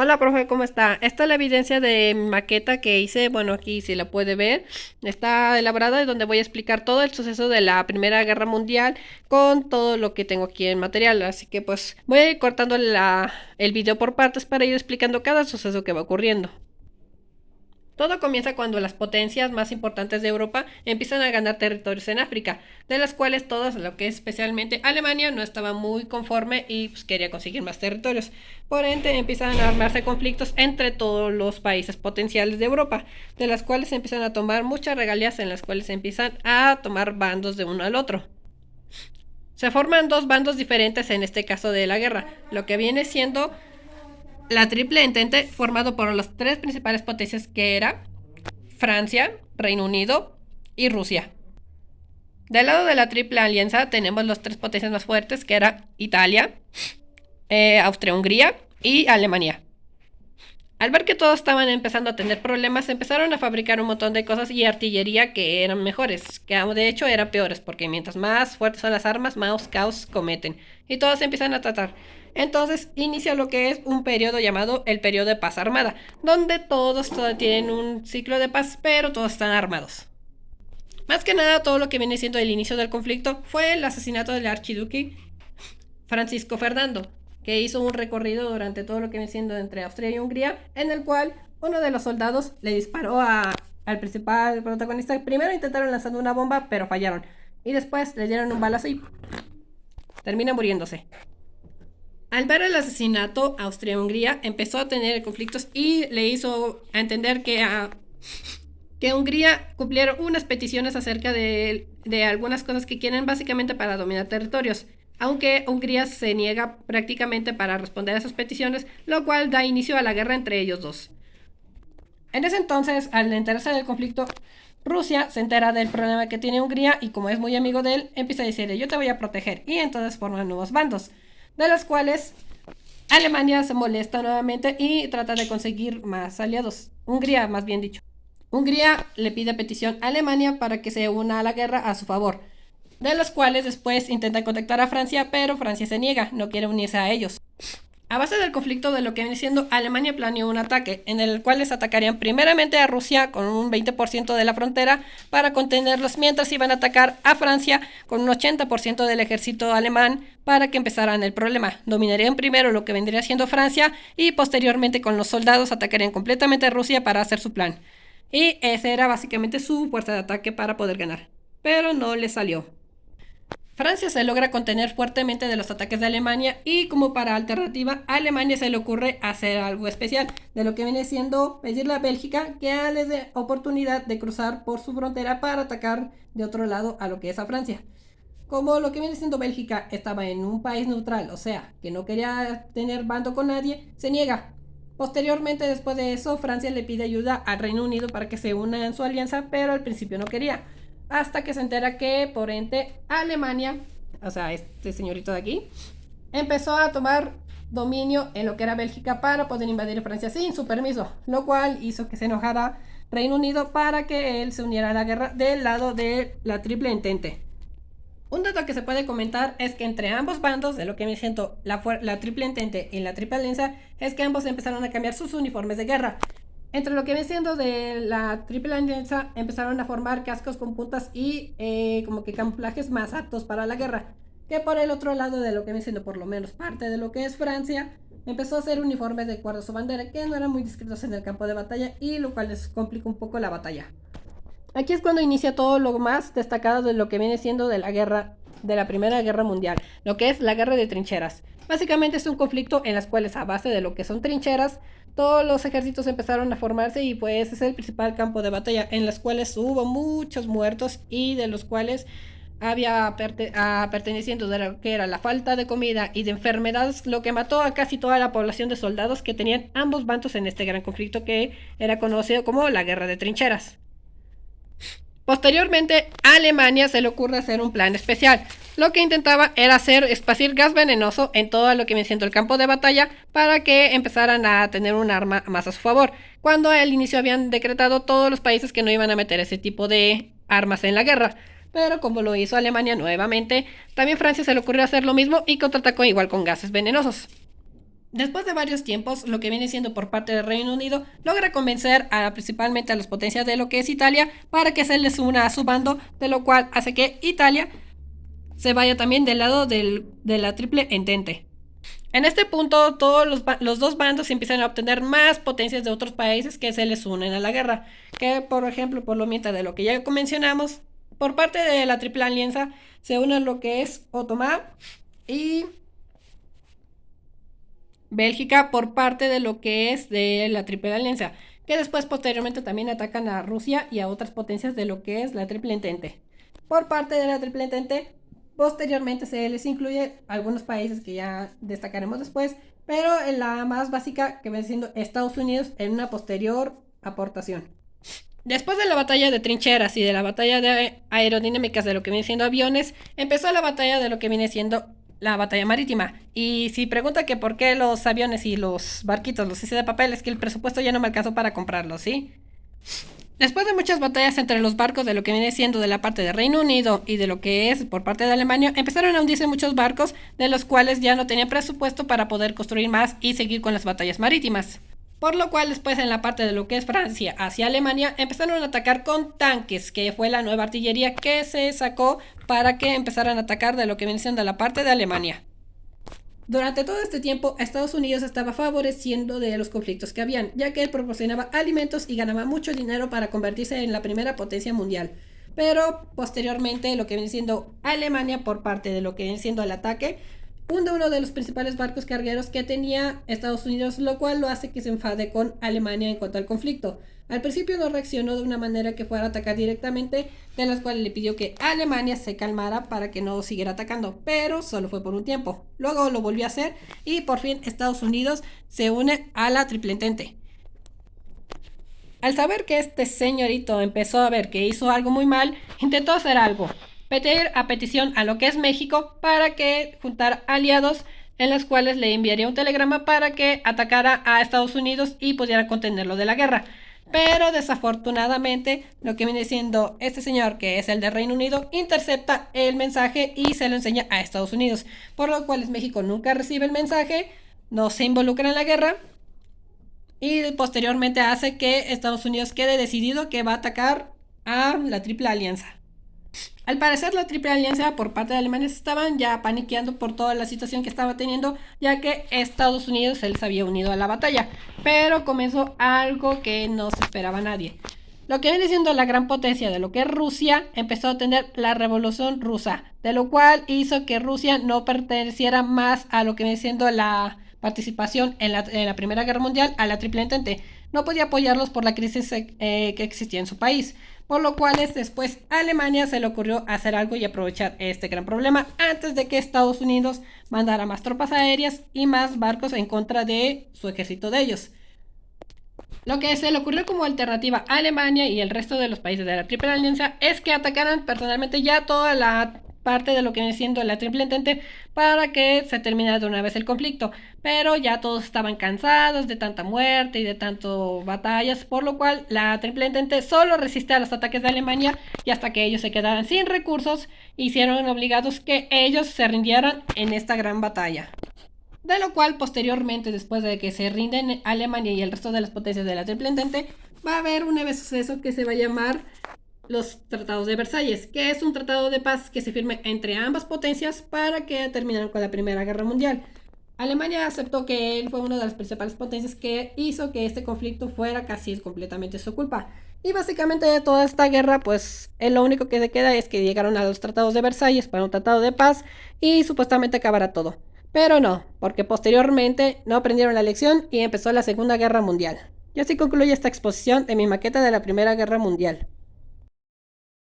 Hola, profe, ¿cómo está? Esta es la evidencia de mi maqueta que hice, bueno, aquí si la puede ver, está elaborada y donde voy a explicar todo el suceso de la Primera Guerra Mundial con todo lo que tengo aquí en material, así que pues voy a ir cortando el video por partes para ir explicando cada suceso que va ocurriendo. Todo comienza cuando las potencias más importantes de Europa empiezan a ganar territorios en África, de las cuales todas, lo que es especialmente Alemania, no estaba muy conforme y pues, quería conseguir más territorios. Por ende, empiezan a armarse conflictos entre todos los países potenciales de Europa, de las cuales se empiezan a tomar muchas regalías, en las cuales se empiezan a tomar bandos de uno al otro. Se forman dos bandos diferentes en este caso de la guerra, lo que viene siendo la Triple Entente, formado por las tres principales potencias que era Francia, Reino Unido y Rusia. Del lado de la Triple Alianza tenemos las tres potencias más fuertes, que era Italia, Austria-Hungría y Alemania. Al ver que todos estaban empezando a tener problemas, empezaron a fabricar un montón de cosas y artillería que eran mejores, que de hecho eran peores, porque mientras más fuertes son las armas, más caos cometen. Y todos empiezan a tratar. Entonces inicia lo que es un periodo llamado el periodo de paz armada, donde todos tienen un ciclo de paz, pero todos están armados. Más que nada, todo lo que viene siendo el inicio del conflicto fue el asesinato del archiduque Francisco Fernando, que hizo un recorrido durante todo lo que viene siendo entre Austria y Hungría, en el cual uno de los soldados le disparó al principal protagonista. Primero intentaron lanzando una bomba, pero fallaron. Y después le dieron un balazo y termina muriéndose. Al ver el asesinato, Austria-Hungría empezó a tener conflictos y le hizo a entender que Hungría cumplieron unas peticiones acerca de algunas cosas que quieren básicamente para dominar territorios, aunque Hungría se niega prácticamente para responder a esas peticiones, lo cual da inicio a la guerra entre ellos dos. En ese entonces, al enterarse del conflicto, Rusia se entera del problema que tiene Hungría y como es muy amigo de él, empieza a decirle yo te voy a proteger y entonces forman nuevos bandos, de los cuales Alemania se molesta nuevamente y trata de conseguir más aliados. Hungría, más bien dicho. Hungría le pide petición a Alemania para que se una a la guerra a su favor, de los cuales después intenta contactar a Francia, pero Francia se niega, no quiere unirse a ellos. A base del conflicto de lo que viene siendo, Alemania planeó un ataque, en el cual les atacarían primeramente a Rusia con un 20% de la frontera para contenerlos, mientras iban a atacar a Francia con un 80% del ejército alemán para que empezaran el problema. Dominarían primero lo que vendría siendo Francia y posteriormente con los soldados atacarían completamente a Rusia para hacer su plan. Y ese era básicamente su fuerza de ataque para poder ganar. Pero no le salió. Francia se logra contener fuertemente de los ataques de Alemania y como para alternativa a Alemania se le ocurre hacer algo especial, de lo que viene siendo pedirle a Bélgica que les dé oportunidad de cruzar por su frontera para atacar de otro lado a lo que es a Francia. Como lo que viene siendo Bélgica estaba en un país neutral, o sea, que no quería tener bando con nadie, se niega. Posteriormente, después de eso, Francia le pide ayuda al Reino Unido para que se una en su alianza, pero al principio no quería. Hasta que se entera que, por ende, Alemania, o sea, este señorito de aquí, empezó a tomar dominio en lo que era Bélgica para poder invadir Francia sin su permiso, lo cual hizo que se enojara Reino Unido para que él se uniera a la guerra del lado de la Triple Entente. Un dato que se puede comentar es que entre ambos bandos, de lo que me siento la Triple Entente y la Triple Alianza, es que ambos empezaron a cambiar sus uniformes de guerra. Entre lo que viene siendo de la Triple Alianza, empezaron a formar cascos con puntas y como que camuflajes más aptos para la guerra. Que por el otro lado de lo que viene siendo por lo menos parte de lo que es Francia, empezó a hacer uniformes de acuerdo a su bandera que no eran muy discretos en el campo de batalla y lo cual les complica un poco la batalla. Aquí es cuando inicia todo lo más destacado de lo que viene siendo de la guerra, de la Primera Guerra Mundial, lo que es la guerra de trincheras. Básicamente es un conflicto en las cuales a base de lo que son trincheras, todos los ejércitos empezaron a formarse y pues es el principal campo de batalla en las cuales hubo muchos muertos y de los cuales había perteneciendo de lo que era la falta de comida y de enfermedades, lo que mató a casi toda la población de soldados que tenían ambos bandos en este gran conflicto que era conocido como la Guerra de Trincheras. Posteriormente, a Alemania se le ocurre hacer un plan especial. Lo que intentaba era esparcir gas venenoso en todo lo que viene siendo el campo de batalla para que empezaran a tener un arma más a su favor. Cuando al inicio habían decretado todos los países que no iban a meter ese tipo de armas en la guerra. Pero como lo hizo Alemania nuevamente, también Francia se le ocurrió hacer lo mismo y contraatacó igual con gases venenosos. Después de varios tiempos, lo que viene siendo por parte del Reino Unido logra convencer principalmente a las potencias de lo que es Italia para que se les una a su bando, de lo cual hace que Italia se vaya también del lado de la Triple Entente. En este punto, todos los dos bandos empiezan a obtener más potencias de otros países que se les unen a la guerra. Que, por ejemplo, por lo mientras de lo que ya mencionamos, por parte de la Triple Alianza se une lo que es Otomán y Bélgica por parte de lo que es de la Triple Alianza, que después posteriormente también atacan a Rusia y a otras potencias de lo que es la Triple Entente. Por parte de la Triple Entente, posteriormente se les incluye algunos países que ya destacaremos después, pero en la más básica que viene siendo Estados Unidos en una posterior aportación. Después de la batalla de trincheras y de la batalla de aerodinámicas de lo que viene siendo aviones, empezó la batalla de lo que viene siendo la batalla marítima. Y si pregunta que por qué los aviones y los barquitos los hice de papel, es que el presupuesto ya no me alcanzó para comprarlos, ¿sí? Después de muchas batallas entre los barcos de lo que viene siendo de la parte de Reino Unido y de lo que es por parte de Alemania, empezaron a hundirse muchos barcos de los cuales ya no tenían presupuesto para poder construir más y seguir con las batallas marítimas. Por lo cual después en la parte de lo que es Francia hacia Alemania empezaron a atacar con tanques, que fue la nueva artillería que se sacó para que empezaran a atacar de lo que viene siendo la parte de Alemania. Durante todo este tiempo, Estados Unidos estaba favoreciendo de los conflictos que habían, ya que él proporcionaba alimentos y ganaba mucho dinero para convertirse en la primera potencia mundial. Pero posteriormente, lo que viene siendo Alemania, por parte de lo que viene siendo el ataque, hunde uno de los principales barcos cargueros que tenía Estados Unidos, lo cual lo hace que se enfade con Alemania en cuanto al conflicto. Al principio no reaccionó de una manera que fuera a atacar directamente, de las cuales le pidió que Alemania se calmara para que no siguiera atacando, pero solo fue por un tiempo. Luego lo volvió a hacer y por fin Estados Unidos se une a la Triple Entente. Al saber que este señorito empezó a ver que hizo algo muy mal, intentó hacer algo. Pedir a petición a lo que es México para que juntara aliados en los cuales le enviaría un telegrama para que atacara a Estados Unidos y pudiera contenerlo de la guerra. Pero desafortunadamente lo que viene siendo este señor, que es el de Reino Unido, intercepta el mensaje y se lo enseña a Estados Unidos, por lo cual México nunca recibe el mensaje, no se involucra en la guerra y posteriormente hace que Estados Unidos quede decidido que va a atacar a la Triple Alianza. Al parecer la Triple Alianza por parte de Alemania estaban ya paniqueando por toda la situación que estaba teniendo, ya que Estados Unidos se les había unido a la batalla, pero comenzó algo que no se esperaba a nadie. Lo que viene siendo la gran potencia de lo que es Rusia empezó a tener la revolución rusa, de lo cual hizo que Rusia no perteneciera más a lo que viene siendo la participación en la Primera Guerra Mundial, a la Triple Entente. No podía apoyarlos por la crisis que existía en su país. Por lo cual después a Alemania se le ocurrió hacer algo y aprovechar este gran problema antes de que Estados Unidos mandara más tropas aéreas y más barcos en contra de su ejército de ellos. Lo que se le ocurrió como alternativa a Alemania y el resto de los países de la Triple Alianza es que atacaran personalmente ya toda la parte de lo que viene siendo la Triple Entente para que se terminara de una vez el conflicto, pero ya todos estaban cansados de tanta muerte y de tanto batallas, por lo cual la Triple Entente solo resiste a los ataques de Alemania y hasta que ellos se quedaran sin recursos, hicieron obligados que ellos se rindieran en esta gran batalla. De lo cual posteriormente, después de que se rinden Alemania y el resto de las potencias de la Triple Entente, va a haber un nuevo suceso que se va a llamar los Tratados de Versalles, que es un tratado de paz que se firme entre ambas potencias para que terminaran con la Primera Guerra Mundial. Alemania aceptó que él fue una de las principales potencias que hizo que este conflicto fuera casi completamente su culpa. Y básicamente de toda esta guerra, pues lo único que se queda es que llegaron a los Tratados de Versalles para un tratado de paz y supuestamente acabará todo. Pero no, porque posteriormente no aprendieron la lección y empezó la Segunda Guerra Mundial. Y así concluye esta exposición de mi maqueta de la Primera Guerra Mundial.